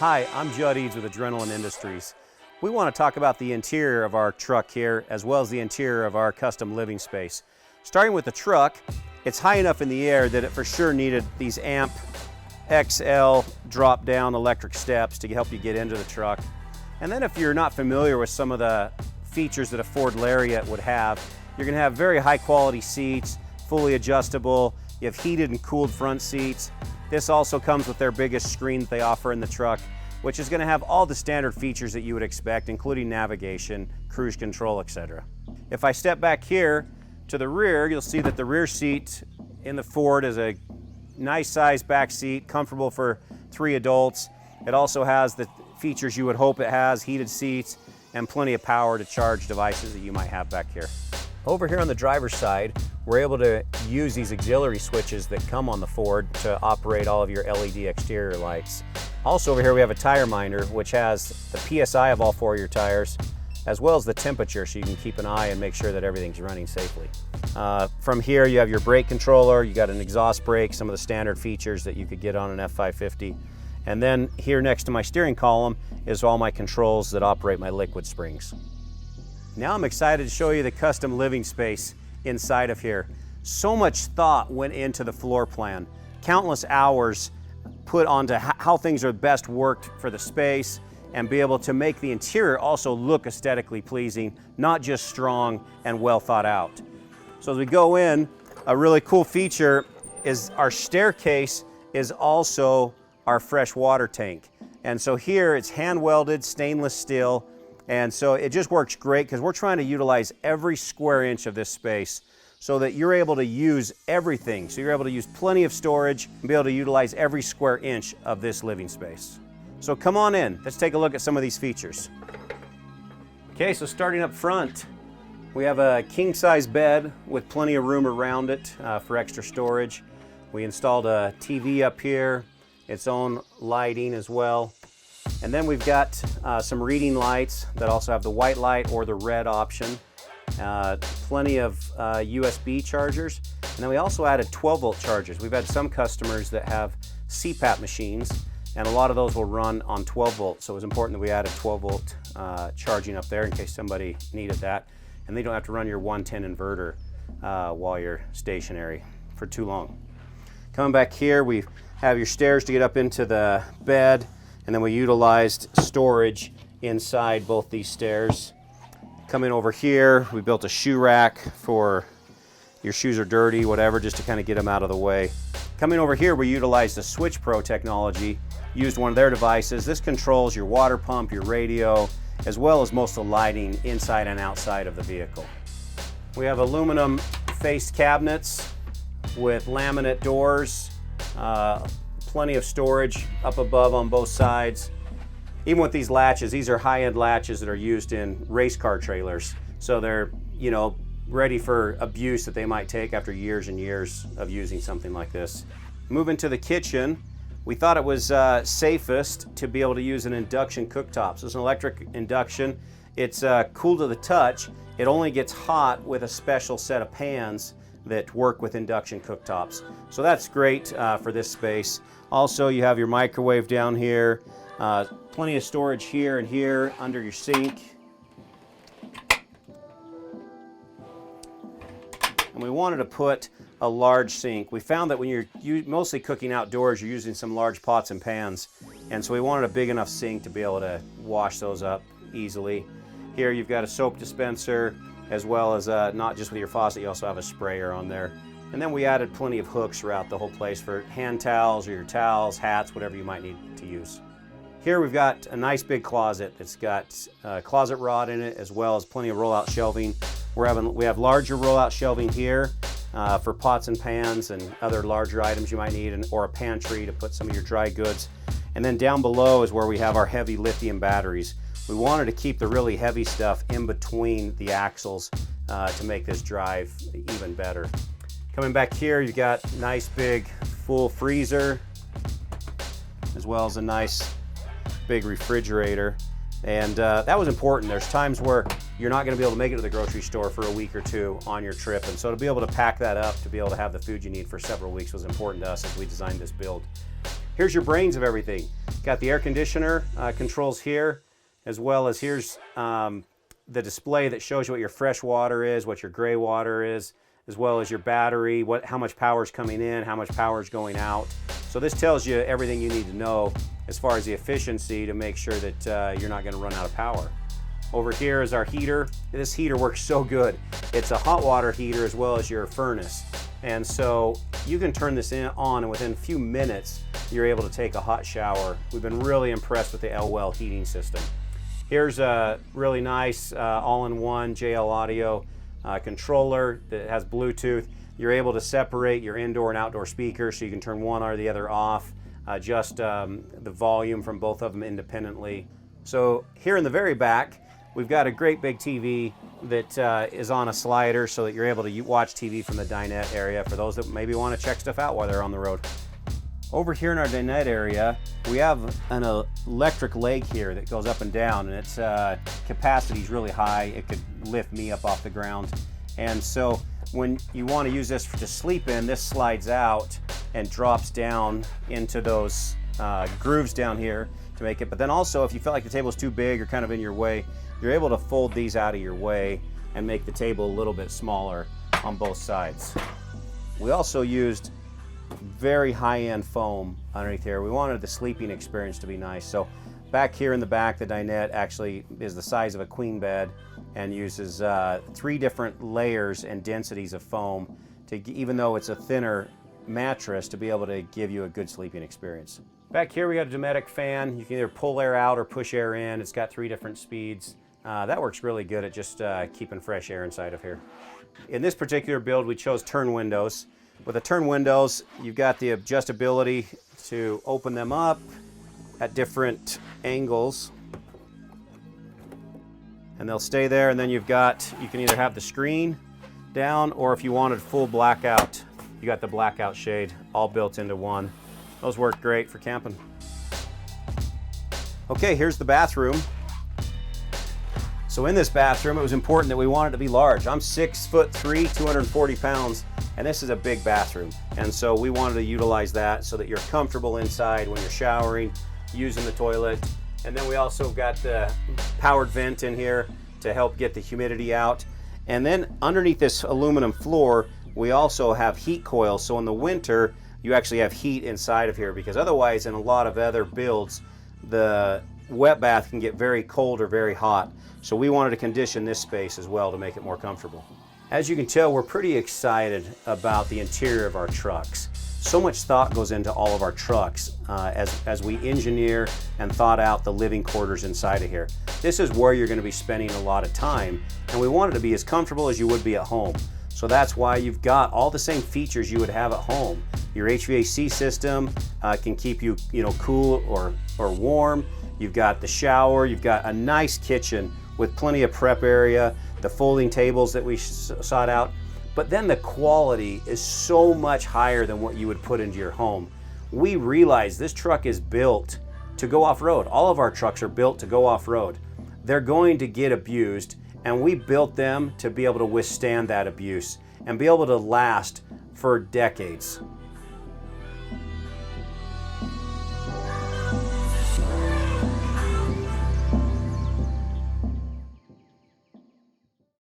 Hi, I'm Judd Eads with Adrenalin Industries. We want to talk about the interior of our truck here as well as the interior of our custom living space. Starting with the truck, it's high enough in the air that it for sure needed these AMP XL drop-down electric steps to help you get into the truck. And then if you're not familiar with some of the features that a Ford Lariat would have, you're going to have very high quality seats, fully adjustable. You have heated and cooled front seats. This also comes with their biggest screen that they offer in the truck, which is going to have all the standard features that you would expect, including navigation, cruise control, etc. If I step back here to the rear, you'll see that the rear seat in the Ford is a nice sized back seat, comfortable for 3 adults. It also has the features you would hope it has, heated seats, and plenty of power to charge devices that you might have back here. Over here on the driver's side, we're able to use these auxiliary switches that come on the Ford to operate all of your LED exterior lights. Also over here we have a tire minder, which has the PSI of all 4 of your tires, as well as the temperature, so you can keep an eye and make sure that everything's running safely. From here you have your brake controller, you got an exhaust brake, some of the standard features that you could get on an F550. And then here next to my steering column is all my controls that operate my liquid springs. Now I'm excited to show you the custom living space inside of here. So much thought went into the floor plan. Countless hours put onto how things are best worked for the space and be able to make the interior also look aesthetically pleasing, not just strong and well thought out. So as we go in, a really cool feature is our staircase is also our fresh water tank. And so here it's hand welded stainless steel. And so it just works great because we're trying to utilize every square inch of this space so that you're able to use everything. So you're able to use plenty of storage and be able to utilize every square inch of this living space. So come on in, let's take a look at some of these features. Okay, so starting up front, we have a king-size bed with plenty of room around it for extra storage. We installed a TV up here, its own lighting as well. And then we've got some reading lights that also have the white light or the red option. Plenty of USB chargers. And then we also added 12-volt chargers. We've had some customers that have CPAP machines, and a lot of those will run on 12 volts. So it was important that we added 12-volt charging up there in case somebody needed that. And they don't have to run your 110 inverter while you're stationary for too long. Coming back here, we have your stairs to get up into the bed. And then we utilized storage inside both these stairs. Coming over here, we built a shoe rack for your shoes are dirty, whatever, just to kind of get them out of the way. Coming over here, we utilized the Switch Pro technology, used one of their devices. This controls your water pump, your radio, as well as most of the lighting inside and outside of the vehicle. We have aluminum faced cabinets with laminate doors. Plenty of storage up above on both sides. Even with these latches, these are high-end latches that are used in race car trailers. So they're, ready for abuse that they might take after years and years of using something like this. Moving to the kitchen, we thought it was safest to be able to use an induction cooktop. So it's an electric induction. It's cool to the touch. It only gets hot with a special set of pans that work with induction cooktops. So that's great for this space. Also, you have your microwave down here, plenty of storage here and here under your sink. And we wanted to put a large sink. We found that when you're mostly cooking outdoors, you're using some large pots and pans. And so we wanted a big enough sink to be able to wash those up easily. Here you've got a soap dispenser, as well as not just with your faucet, you also have a sprayer on there. And then we added plenty of hooks throughout the whole place for hand towels or your towels, hats, whatever you might need to use. Here we've got a nice big closet that's got a closet rod in it, as well as plenty of rollout shelving. We have larger rollout shelving here for pots and pans and other larger items you might need, or a pantry to put some of your dry goods. And then down below is where we have our heavy lithium batteries. We wanted to keep the really heavy stuff in between the axles to make this drive even better. Coming back here, you got nice big full freezer, as well as a nice big refrigerator. And that was important. There's times where you're not going to be able to make it to the grocery store for a week or two on your trip. And so to be able to pack that up, to be able to have the food you need for several weeks was important to us as we designed this build. Here's your brains of everything. Got the air conditioner controls here, as well as here's the display that shows you what your fresh water is, what your gray water is, as well as your battery, how much power is coming in, how much power is going out. So this tells you everything you need to know as far as the efficiency to make sure that you're not going to run out of power. Over here is our heater. This heater works so good. It's a hot water heater as well as your furnace. And so you can turn this on and within a few minutes, you're able to take a hot shower. We've been really impressed with the L-Well heating system. Here's a really nice all-in-one JL Audio controller that has Bluetooth. You're able to separate your indoor and outdoor speakers so you can turn one or the other off, adjust the volume from both of them independently. So here in the very back, we've got a great big TV that is on a slider so that you're able to watch TV from the dinette area for those that maybe want to check stuff out while they're on the road. Over here in our dinette area, we have an electric leg here that goes up and down, and its capacity is really high. It could lift me up off the ground. And so when you want to use this to sleep in, this slides out and drops down into those grooves down here to make it. But then also, if you feel like the table is too big or kind of in your way, you're able to fold these out of your way and make the table a little bit smaller on both sides. We also used very high-end foam underneath here. We wanted the sleeping experience to be nice. So back here in the back, the dinette actually is the size of a queen bed and uses 3 different layers and densities of foam to, even though it's a thinner mattress, to be able to give you a good sleeping experience. Back here we got a Dometic fan. You can either pull air out or push air in. It's got 3 different speeds. That works really good at just keeping fresh air inside of here. In this particular build, we chose turn windows. With the turn windows, you've got the adjustability to open them up at different angles, and they'll stay there. And then you can either have the screen down, or if you wanted full blackout, you got the blackout shade all built into one. Those work great for camping. Okay, here's the bathroom. So in this bathroom, it was important that we wanted it to be large. I'm 6'3", 240 pounds, and this is a big bathroom. And so we wanted to utilize that so that you're comfortable inside when you're showering, using the toilet. And then we also got the powered vent in here to help get the humidity out. And then underneath this aluminum floor, we also have heat coils. So in the winter, you actually have heat inside of here, because otherwise in a lot of other builds, the wet bath can get very cold or very hot. So we wanted to condition this space as well to make it more comfortable. As you can tell, we're pretty excited about the interior of our trucks. So much thought goes into all of our trucks as we engineer and thought out the living quarters inside of here. This is where you're going to be spending a lot of time, and we want it to be as comfortable as you would be at home. So that's why you've got all the same features you would have at home. Your HVAC system can keep you, cool or warm. You've got the shower. You've got a nice kitchen with plenty of prep area, the folding tables that we sought out. But then the quality is so much higher than what you would put into your home. We realize this truck is built to go off-road. All of our trucks are built to go off-road. They're going to get abused, and we built them to be able to withstand that abuse and be able to last for decades.